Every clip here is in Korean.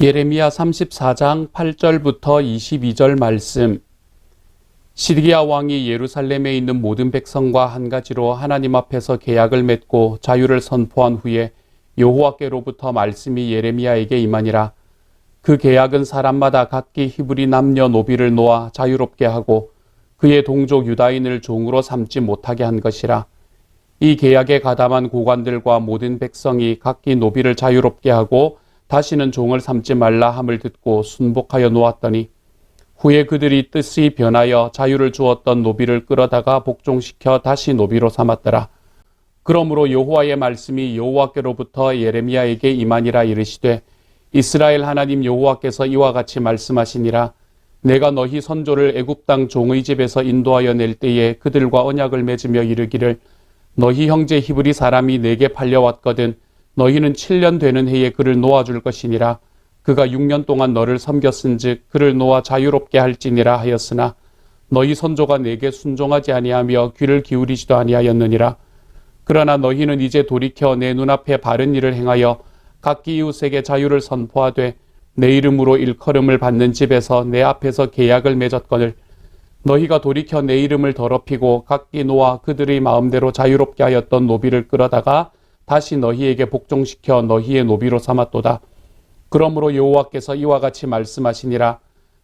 예레미야 34장 8절부터 22절 말씀. 시드기야 왕이 예루살렘에 있는 모든 백성과 한 가지로 하나님 앞에서 계약을 맺고 자유를 선포한 후에 여호와께로부터 말씀이 예레미야에게 임하니라. 그 계약은 사람마다 각기 히브리 남녀 노비를 놓아 자유롭게 하고 그의 동족 유다인을 종으로 삼지 못하게 한 것이라. 이 계약에 가담한 고관들과 모든 백성이 각기 노비를 자유롭게 하고 다시는 종을 삼지 말라 함을 듣고 순복하여 놓았더니 후에 그들이 뜻이 변하여 자유를 주었던 노비를 끌어다가 복종시켜 다시 노비로 삼았더라. 그러므로 여호와의 말씀이 여호와께로부터 예레미야에게 임하니라 이르시되 이스라엘 하나님 여호와께서 이와 같이 말씀하시니라. 내가 너희 선조를 애굽 땅 종의 집에서 인도하여 낼 때에 그들과 언약을 맺으며 이르기를 너희 형제 히브리 사람이 내게 팔려왔거든 너희는 7년 되는 해에 그를 놓아줄 것이니라. 그가 6년 동안 너를 섬겼은즉 그를 놓아 자유롭게 할지니라 하였으나 너희 선조가 내게 순종하지 아니하며 귀를 기울이지도 아니하였느니라. 그러나 너희는 이제 돌이켜 내 눈앞에 바른 일을 행하여 각기 이웃에게 자유를 선포하되 내 이름으로 일컬음을 받는 집에서 내 앞에서 계약을 맺었거늘 너희가 돌이켜 내 이름을 더럽히고 각기 놓아 그들의 마음대로 자유롭게 하였던 노비를 끌어다가 다시 너희에게 복종시켜 너희의 노비로 삼았도다. 그러므로 여호와께서 이와 같이 말씀하시니라.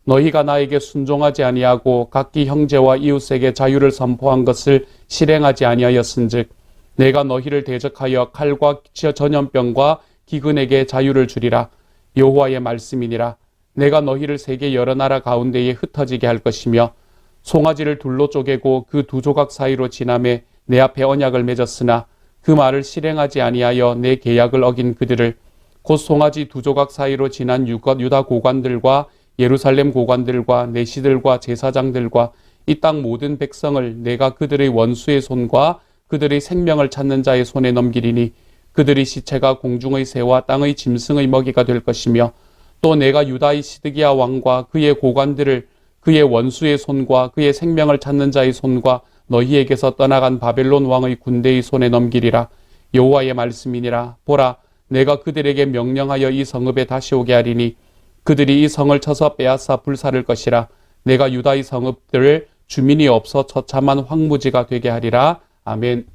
너희가 나에게 순종하지 아니하고 각기 형제와 이웃에게 자유를 선포한 것을 실행하지 아니하였은즉 내가 너희를 대적하여 칼과 전염병과 기근에게 자유를 주리라. 여호와의 말씀이니라. 내가 너희를 세계 여러 나라 가운데에 흩어지게 할 것이며 송아지를 둘로 쪼개고 그 두 조각 사이로 지나매 내 앞에 언약을 맺었으나 그 말을 실행하지 아니하여 내 계약을 어긴 그들을 곧 송아지 두 조각 사이로 지난 유다 고관들과 예루살렘 고관들과 내시들과 제사장들과 이 땅 모든 백성을 내가 그들의 원수의 손과 그들의 생명을 찾는 자의 손에 넘기리니 그들의 시체가 공중의 새와 땅의 짐승의 먹이가 될 것이며 또 내가 유다의 시드기야 왕과 그의 고관들을 그의 원수의 손과 그의 생명을 찾는 자의 손과 너희에게서 떠나간 바벨론 왕의 군대의 손에 넘기리라. 여호와의 말씀이니라. 보라, 내가 그들에게 명령하여 이 성읍에 다시 오게 하리니 그들이 이 성을 쳐서 빼앗아 불사를 것이라. 내가 유다의 성읍들을 주민이 없어 처참한 황무지가 되게 하리라. 아멘.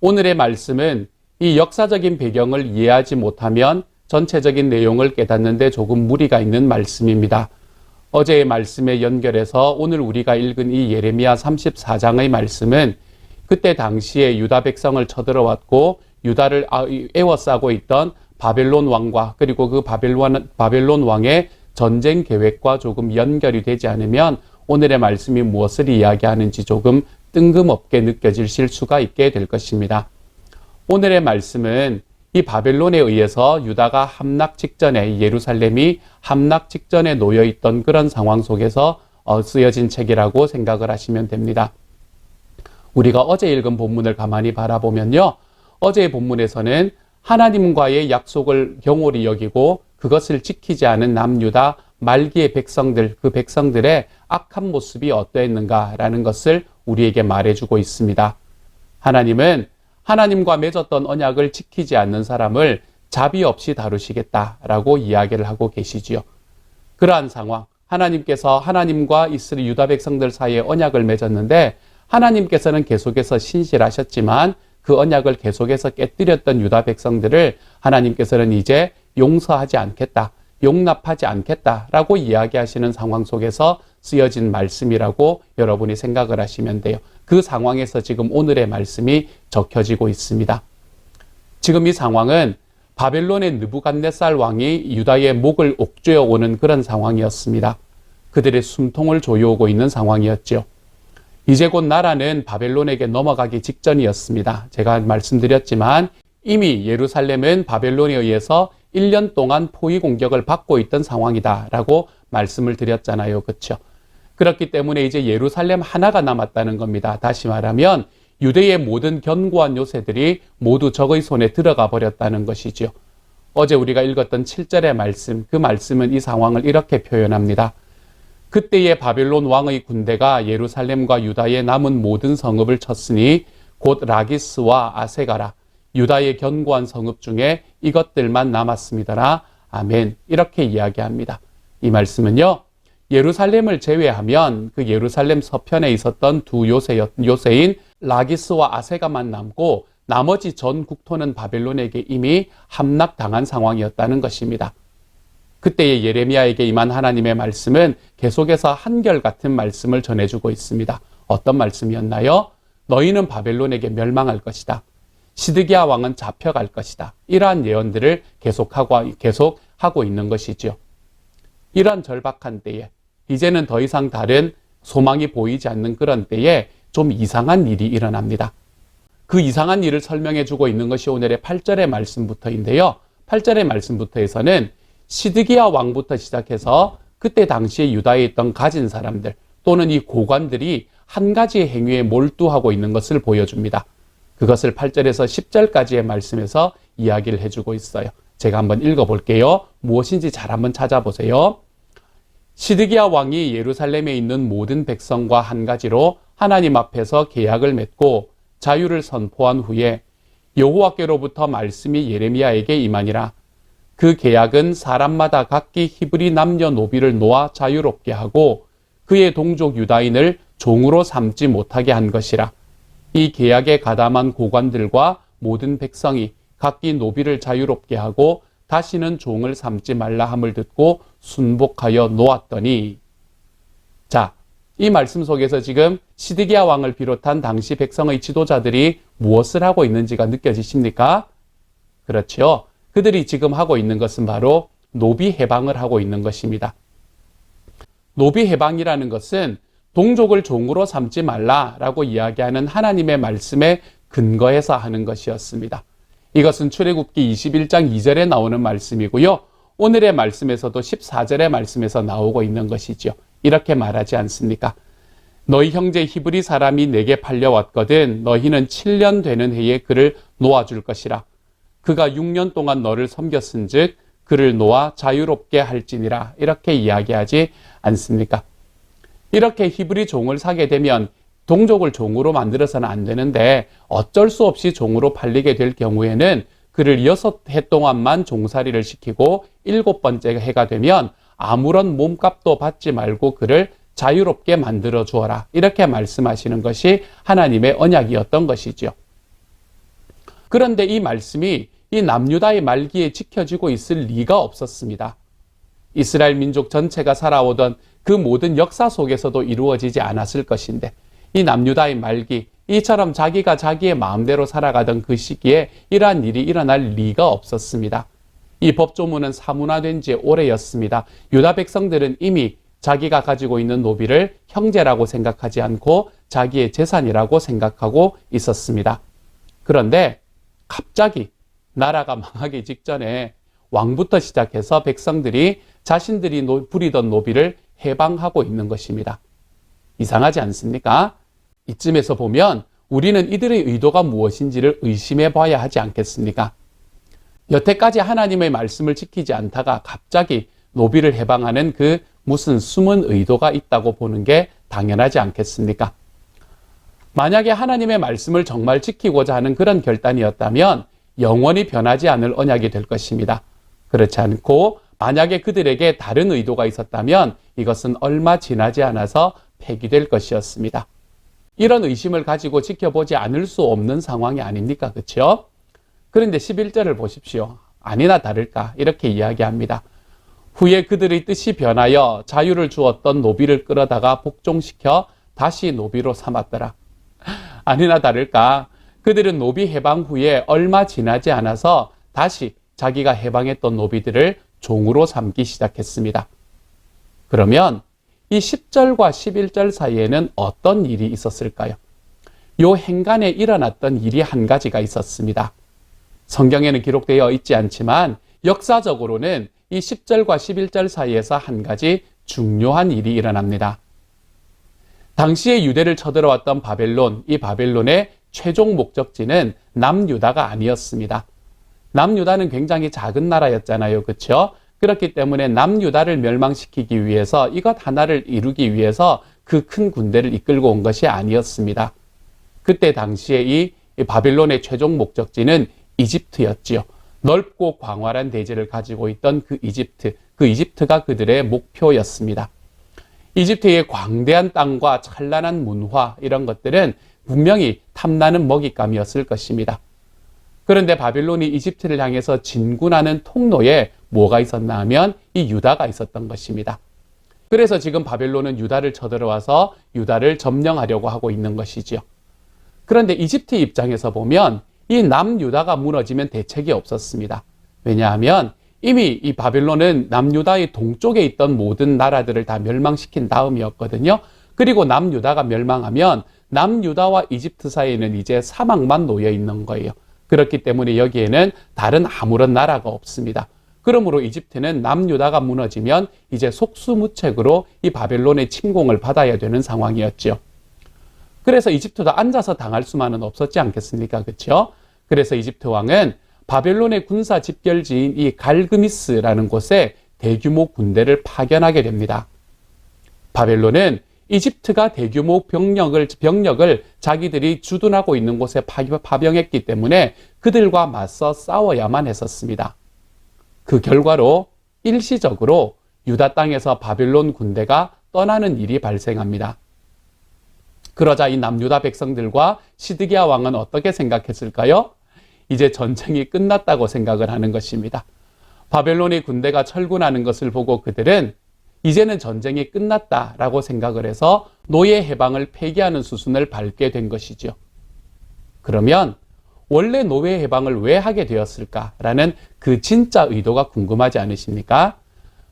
오늘의 말씀은 이 역사적인 배경을 이해하지 못하면 전체적인 내용을 깨닫는 데 조금 무리가 있는 말씀입니다. 어제의 말씀에 연결해서 오늘 우리가 읽은 이 예레미야 34장의 말씀은 그때 당시에 유다 백성을 쳐들어왔고 유다를 에워싸고 있던 바벨론 왕과 그리고 그 바벨론 왕의 전쟁 계획과 조금 연결이 되지 않으면 오늘의 말씀이 무엇을 이야기하는지 조금 뜬금없게 느껴질 수가 있게 될 것입니다. 오늘의 말씀은 이 바벨론에 의해서 유다가 함락 직전에 예루살렘이 함락 직전에 놓여 있던 그런 상황 속에서 쓰여진 책이라고 생각을 하시면 됩니다. 우리가 어제 읽은 본문을 가만히 바라보면요. 어제의 본문에서는 하나님과의 약속을 경홀히 여기고 그것을 지키지 않은 남유다 말기의 백성들, 그 백성들의 악한 모습이 어떠했는가라는 것을 우리에게 말해주고 있습니다. 하나님은 하나님과 맺었던 언약을 지키지 않는 사람을 자비 없이 다루시겠다라고 이야기를 하고 계시지요. 그러한 상황, 하나님께서 하나님과 이스라엘 유다 백성들 사이에 언약을 맺었는데 하나님께서는 계속해서 신실하셨지만 그 언약을 계속해서 깨뜨렸던 유다 백성들을 하나님께서는 이제 용서하지 않겠다, 용납하지 않겠다라고 이야기하시는 상황 속에서 쓰여진 말씀이라고 여러분이 생각을 하시면 돼요. 그 상황에서 지금 오늘의 말씀이 적혀지고 있습니다. 지금 이 상황은 바벨론의 느부갓네살 왕이 유다의 목을 옥죄어 오는 그런 상황이었습니다. 그들의 숨통을 조여오고 있는 상황이었죠. 이제 곧 나라는 바벨론에게 넘어가기 직전이었습니다. 제가 말씀드렸지만 이미 예루살렘은 바벨론에 의해서 1년 동안 포위 공격을 받고 있던 상황이다라고 말씀을 드렸잖아요. 그렇죠? 그렇기 때문에 이제 예루살렘 하나가 남았다는 겁니다. 다시 말하면 유대의 모든 견고한 요새들이 모두 적의 손에 들어가 버렸다는 것이죠. 어제 우리가 읽었던 7절의 말씀, 그 말씀은 이 상황을 이렇게 표현합니다. 그때의 바벨론 왕의 군대가 예루살렘과 유다의 남은 모든 성읍을 쳤으니 곧 라기스와 아세가라, 유다의 견고한 성읍 중에 이것들만 남았습니다라. 아멘. 이렇게 이야기합니다. 이 말씀은요, 예루살렘을 제외하면 그 예루살렘 서편에 있었던 두 요새인 라기스와 아세가만 남고 나머지 전 국토는 바벨론에게 이미 함락당한 상황이었다는 것입니다. 그때의 예레미야에게 임한 하나님의 말씀은 계속해서 한결같은 말씀을 전해주고 있습니다. 어떤 말씀이었나요? 너희는 바벨론에게 멸망할 것이다. 시드기야 왕은 잡혀갈 것이다. 이러한 예언들을 계속하고 있는 것이죠. 이런 절박한 때에, 이제는 더 이상 다른 소망이 보이지 않는 그런 때에 좀 이상한 일이 일어납니다. 그 이상한 일을 설명해 주고 있는 것이 오늘의 8절의 말씀부터인데요. 8절의 말씀부터에서는 시드기야 왕부터 시작해서 그때 당시에 유다에 있던 가진 사람들 또는 이 고관들이 한 가지의 행위에 몰두하고 있는 것을 보여줍니다. 그것을 8절에서 10절까지의 말씀에서 이야기를 해주고 있어요. 제가 한번 읽어볼게요. 무엇인지 잘 한번 찾아보세요. 시드기야 왕이 예루살렘에 있는 모든 백성과 한 가지로 하나님 앞에서 계약을 맺고 자유를 선포한 후에 여호와께로부터 말씀이 예레미야에게 임하니라. 그 계약은 사람마다 각기 히브리 남녀노비를 놓아 자유롭게 하고 그의 동족 유다인을 종으로 삼지 못하게 한 것이라. 이 계약에 가담한 고관들과 모든 백성이 각기 노비를 자유롭게 하고 다시는 종을 삼지 말라 함을 듣고 순복하여 놓았더니. 자, 이 말씀 속에서 지금 시드기야 왕을 비롯한 당시 백성의 지도자들이 무엇을 하고 있는지가 느껴지십니까? 그렇죠. 그들이 지금 하고 있는 것은 바로 노비 해방을 하고 있는 것입니다. 노비 해방이라는 것은 동족을 종으로 삼지 말라라고 이야기하는 하나님의 말씀에 근거해서 하는 것이었습니다. 이것은 출애굽기 21장 2절에 나오는 말씀이고요. 오늘의 말씀에서도 14절의 말씀에서 나오고 있는 것이죠. 이렇게 말하지 않습니까? 너희 형제 히브리 사람이 내게 팔려왔거든 너희는 7년 되는 해에 그를 놓아줄 것이라. 그가 6년 동안 너를 섬겼은즉 그를 놓아 자유롭게 할지니라. 이렇게 이야기하지 않습니까? 이렇게 히브리 종을 사게 되면 동족을 종으로 만들어서는 안 되는데 어쩔 수 없이 종으로 팔리게 될 경우에는 그를 6해 동안만 종살이를 시키고 7번째 해가 되면 아무런 몸값도 받지 말고 그를 자유롭게 만들어 주어라. 이렇게 말씀하시는 것이 하나님의 언약이었던 것이죠. 그런데 이 말씀이 이 남유다의 말기에 지켜지고 있을 리가 없었습니다. 이스라엘 민족 전체가 살아오던 그 모든 역사 속에서도 이루어지지 않았을 것인데 이 남유다의 말기, 이처럼 자기가 자기의 마음대로 살아가던 그 시기에 이러한 일이 일어날 리가 없었습니다. 이 법조문은 사문화된 지 오래였습니다. 유다 백성들은 이미 자기가 가지고 있는 노비를 형제라고 생각하지 않고 자기의 재산이라고 생각하고 있었습니다. 그런데 갑자기 나라가 망하기 직전에 왕부터 시작해서 백성들이 자신들이 부리던 노비를 해방하고 있는 것입니다. 이상하지 않습니까? 이쯤에서 보면 우리는 이들의 의도가 무엇인지를 의심해 봐야 하지 않겠습니까? 여태까지 하나님의 말씀을 지키지 않다가 갑자기 노비를 해방하는 그 무슨 숨은 의도가 있다고 보는 게 당연하지 않겠습니까? 만약에 하나님의 말씀을 정말 지키고자 하는 그런 결단이었다면 영원히 변하지 않을 언약이 될 것입니다. 그렇지 않고 만약에 그들에게 다른 의도가 있었다면 이것은 얼마 지나지 않아서 폐기될 것이었습니다. 이런 의심을 가지고 지켜보지 않을 수 없는 상황이 아닙니까? 그렇죠? 그런데 11절을 보십시오. 아니나 다를까 이렇게 이야기합니다. 후에 그들의 뜻이 변하여 자유를 주었던 노비를 끌어다가 복종시켜 다시 노비로 삼았더라. 아니나 다를까 그들은 노비 해방 후에 얼마 지나지 않아서 다시 자기가 해방했던 노비들을 종으로 삼기 시작했습니다. 그러면 이 10절과 11절 사이에는 어떤 일이 있었을까요? 요 행간에 일어났던 일이 한 가지가 있었습니다. 성경에는 기록되어 있지 않지만 역사적으로는 이 10절과 11절 사이에서 한 가지 중요한 일이 일어납니다. 당시에 유대를 쳐들어왔던 바벨론, 이 바벨론의 최종 목적지는 남유다가 아니었습니다. 남유다는 굉장히 작은 나라였잖아요. 그렇죠? 그렇기 때문에 남유다를 멸망시키기 위해서 이것 하나를 이루기 위해서 그 큰 군대를 이끌고 온 것이 아니었습니다. 그때 당시에 이 바벨론의 최종 목적지는 이집트였지요. 넓고 광활한 대지를 가지고 있던 그 이집트가 그들의 목표였습니다. 이집트의 광대한 땅과 찬란한 문화, 이런 것들은 분명히 탐나는 먹잇감이었을 것입니다. 그런데 바벨론이 이집트를 향해서 진군하는 통로에 뭐가 있었나 하면 이 유다가 있었던 것입니다. 그래서 지금 바벨론은 유다를 쳐들어와서 유다를 점령하려고 하고 있는 것이지요. 그런데 이집트 입장에서 보면 이 남유다가 무너지면 대책이 없었습니다. 왜냐하면 이미 이 바벨론은 남유다의 동쪽에 있던 모든 나라들을 다 멸망시킨 다음이었거든요. 그리고 남유다가 멸망하면 남유다와 이집트 사이에는 이제 사막만 놓여 있는 거예요. 그렇기 때문에 여기에는 다른 아무런 나라가 없습니다. 그러므로 이집트는 남유다가 무너지면 이제 속수무책으로 이 바벨론의 침공을 받아야 되는 상황이었죠. 그래서 이집트도 앉아서 당할 수만은 없었지 않겠습니까? 그렇죠? 그래서 이집트 왕은 바벨론의 군사 집결지인 이 갈그미스라는 곳에 대규모 군대를 파견하게 됩니다. 바벨론은 이집트가 대규모 병력을 자기들이 주둔하고 있는 곳에 파병했기 때문에 그들과 맞서 싸워야만 했었습니다. 그 결과로 일시적으로 유다 땅에서 바벨론 군대가 떠나는 일이 발생합니다. 그러자 이 남유다 백성들과 시드기야 왕은 어떻게 생각했을까요? 이제 전쟁이 끝났다고 생각을 하는 것입니다. 바벨론의 군대가 철군하는 것을 보고 그들은 이제는 전쟁이 끝났다라고 생각을 해서 노예 해방을 폐기하는 수순을 밟게 된 것이죠. 그러면 원래 노예 해방을 왜 하게 되었을까라는 그 진짜 의도가 궁금하지 않으십니까?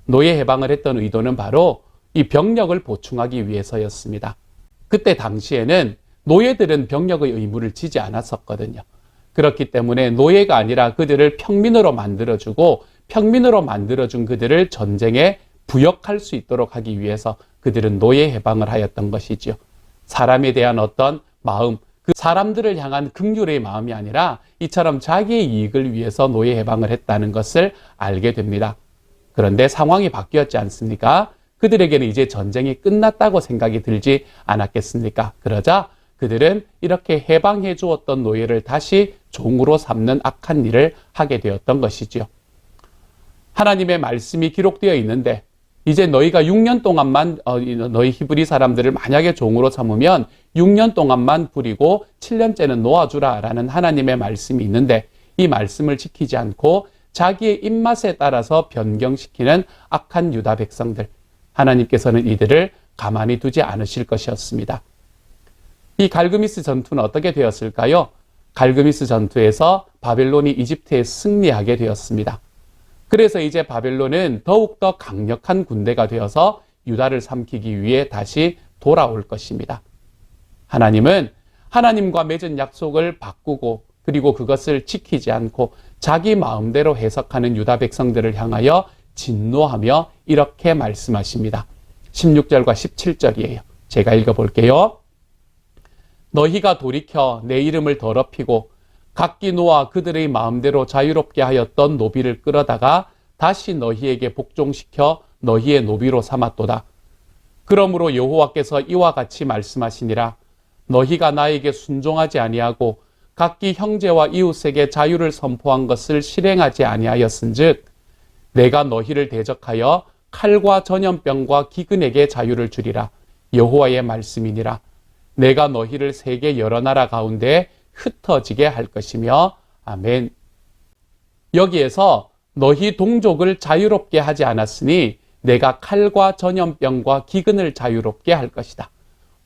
노예 해방을 했던 의도는 바로 이 병력을 보충하기 위해서였습니다. 그때 당시에는 노예들은 병력의 의무를 지지 않았었거든요. 그렇기 때문에 노예가 아니라 그들을 평민으로 만들어주고 평민으로 만들어준 그들을 전쟁에 부역할 수 있도록 하기 위해서 그들은 노예 해방을 하였던 것이죠. 사람에 대한 어떤 마음, 그 사람들을 향한 긍휼의 마음이 아니라 이처럼 자기의 이익을 위해서 노예 해방을 했다는 것을 알게 됩니다. 그런데 상황이 바뀌었지 않습니까? 그들에게는 이제 전쟁이 끝났다고 생각이 들지 않았겠습니까? 그러자 그들은 이렇게 해방해 주었던 노예를 다시 종으로 삼는 악한 일을 하게 되었던 것이죠. 하나님의 말씀이 기록되어 있는데 이제 너희가 6년 동안만 너희 히브리 사람들을 만약에 종으로 삼으면 6년 동안만 부리고 7년째는 놓아주라 라는 하나님의 말씀이 있는데 이 말씀을 지키지 않고 자기의 입맛에 따라서 변경시키는 악한 유다 백성들, 하나님께서는 이들을 가만히 두지 않으실 것이었습니다. 이 갈그미스 전투는 어떻게 되었을까요? 갈그미스 전투에서 바벨론이 이집트에 승리하게 되었습니다. 그래서 이제 바벨론은 더욱더 강력한 군대가 되어서 유다를 삼키기 위해 다시 돌아올 것입니다. 하나님은 하나님과 맺은 약속을 바꾸고 그리고 그것을 지키지 않고 자기 마음대로 해석하는 유다 백성들을 향하여 진노하며 이렇게 말씀하십니다. 16절과 17절이에요. 제가 읽어볼게요. 너희가 돌이켜 내 이름을 더럽히고 각기 놓아 그들의 마음대로 자유롭게 하였던 노비를 끌어다가 다시 너희에게 복종시켜 너희의 노비로 삼았도다. 그러므로 여호와께서 이와 같이 말씀하시니라. 너희가 나에게 순종하지 아니하고 각기 형제와 이웃에게 자유를 선포한 것을 실행하지 아니하였은즉 내가 너희를 대적하여 칼과 전염병과 기근에게 자유를 주리라. 여호와의 말씀이니라. 내가 너희를 세계 여러 나라 가운데 흩어지게 할 것이며 아멘. 여기에서 너희 동족을 자유롭게 하지 않았으니 내가 칼과 전염병과 기근을 자유롭게 할 것이다.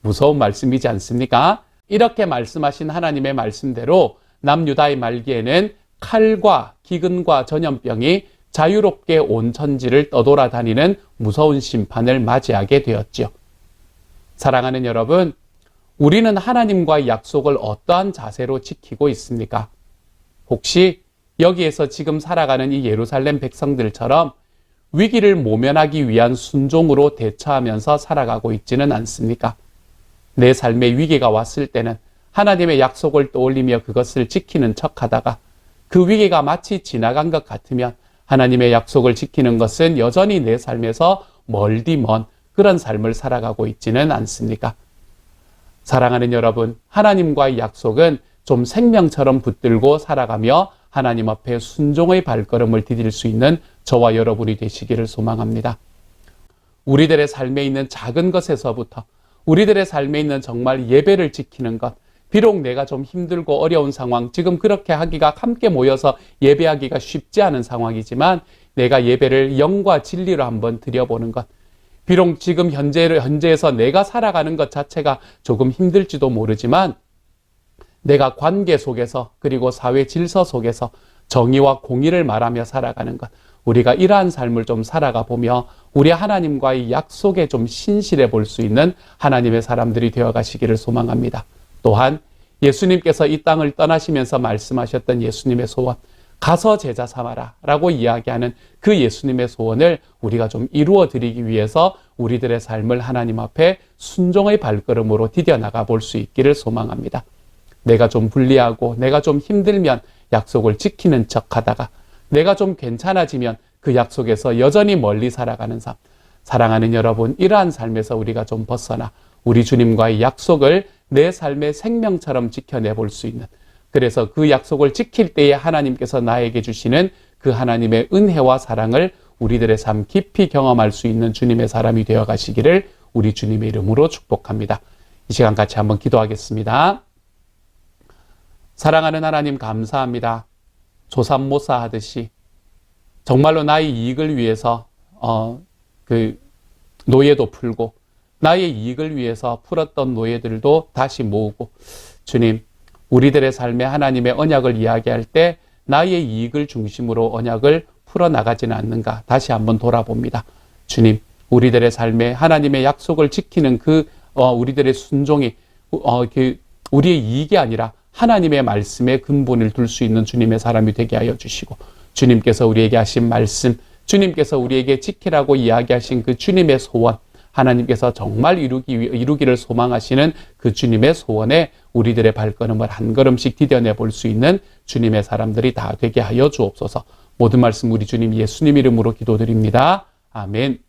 무서운 말씀이지 않습니까? 이렇게 말씀하신 하나님의 말씀대로 남유다의 말기에는 칼과 기근과 전염병이 자유롭게 온 천지를 떠돌아다니는 무서운 심판을 맞이하게 되었죠. 사랑하는 여러분, 우리는 하나님과의 약속을 어떠한 자세로 지키고 있습니까? 혹시 여기에서 지금 살아가는 이 예루살렘 백성들처럼 위기를 모면하기 위한 순종으로 대처하면서 살아가고 있지는 않습니까? 내 삶에 위기가 왔을 때는 하나님의 약속을 떠올리며 그것을 지키는 척하다가 그 위기가 마치 지나간 것 같으면 하나님의 약속을 지키는 것은 여전히 내 삶에서 멀디 먼 그런 삶을 살아가고 있지는 않습니까? 사랑하는 여러분, 하나님과의 약속은 좀 생명처럼 붙들고 살아가며 하나님 앞에 순종의 발걸음을 디딜 수 있는 저와 여러분이 되시기를 소망합니다. 우리들의 삶에 있는 작은 것에서부터 우리들의 삶에 있는 정말 예배를 지키는 것, 비록 내가 좀 힘들고 어려운 상황, 지금 그렇게 하기가 함께 모여서 예배하기가 쉽지 않은 상황이지만 내가 예배를 영과 진리로 한번 드려보는 것, 비록 지금 현재에서 내가 살아가는 것 자체가 조금 힘들지도 모르지만 내가 관계 속에서 그리고 사회 질서 속에서 정의와 공의를 말하며 살아가는 것, 우리가 이러한 삶을 좀 살아가 보며 우리 하나님과의 약속에 좀 신실해 볼 수 있는 하나님의 사람들이 되어 가시기를 소망합니다. 또한 예수님께서 이 땅을 떠나시면서 말씀하셨던 예수님의 소원, 가서 제자 삼아라 라고 이야기하는 그 예수님의 소원을 우리가 좀 이루어 드리기 위해서 우리들의 삶을 하나님 앞에 순종의 발걸음으로 디뎌나가 볼 수 있기를 소망합니다. 내가 좀 불리하고 내가 좀 힘들면 약속을 지키는 척하다가 내가 좀 괜찮아지면 그 약속에서 여전히 멀리 살아가는 삶, 사랑하는 여러분, 이러한 삶에서 우리가 좀 벗어나 우리 주님과의 약속을 내 삶의 생명처럼 지켜내 볼 수 있는, 그래서 그 약속을 지킬 때에 하나님께서 나에게 주시는 그 하나님의 은혜와 사랑을 우리들의 삶 깊이 경험할 수 있는 주님의 사람이 되어 가시기를 우리 주님의 이름으로 축복합니다. 이 시간 같이 한번 기도하겠습니다. 사랑하는 하나님, 감사합니다. 조삼모사 하듯이 정말로 나의 이익을 위해서 그 노예도 풀고 나의 이익을 위해서 풀었던 노예들도 다시 모으고, 주님, 우리들의 삶에 하나님의 언약을 이야기할 때 나의 이익을 중심으로 언약을 풀어나가지는 않는가 다시 한번 돌아봅니다. 주님, 우리들의 삶에 하나님의 약속을 지키는 우리들의 순종이 우리의 이익이 아니라 하나님의 말씀에 근본을 둘 수 있는 주님의 사람이 되게 하여 주시고, 주님께서 우리에게 하신 말씀, 주님께서 우리에게 지키라고 이야기하신 그 주님의 소원, 하나님께서 정말 이루기를 소망하시는 그 주님의 소원에 우리들의 발걸음을 한 걸음씩 디뎌내 볼 수 있는 주님의 사람들이 다 되게 하여 주옵소서. 모든 말씀 우리 주님 예수님 이름으로 기도드립니다. 아멘.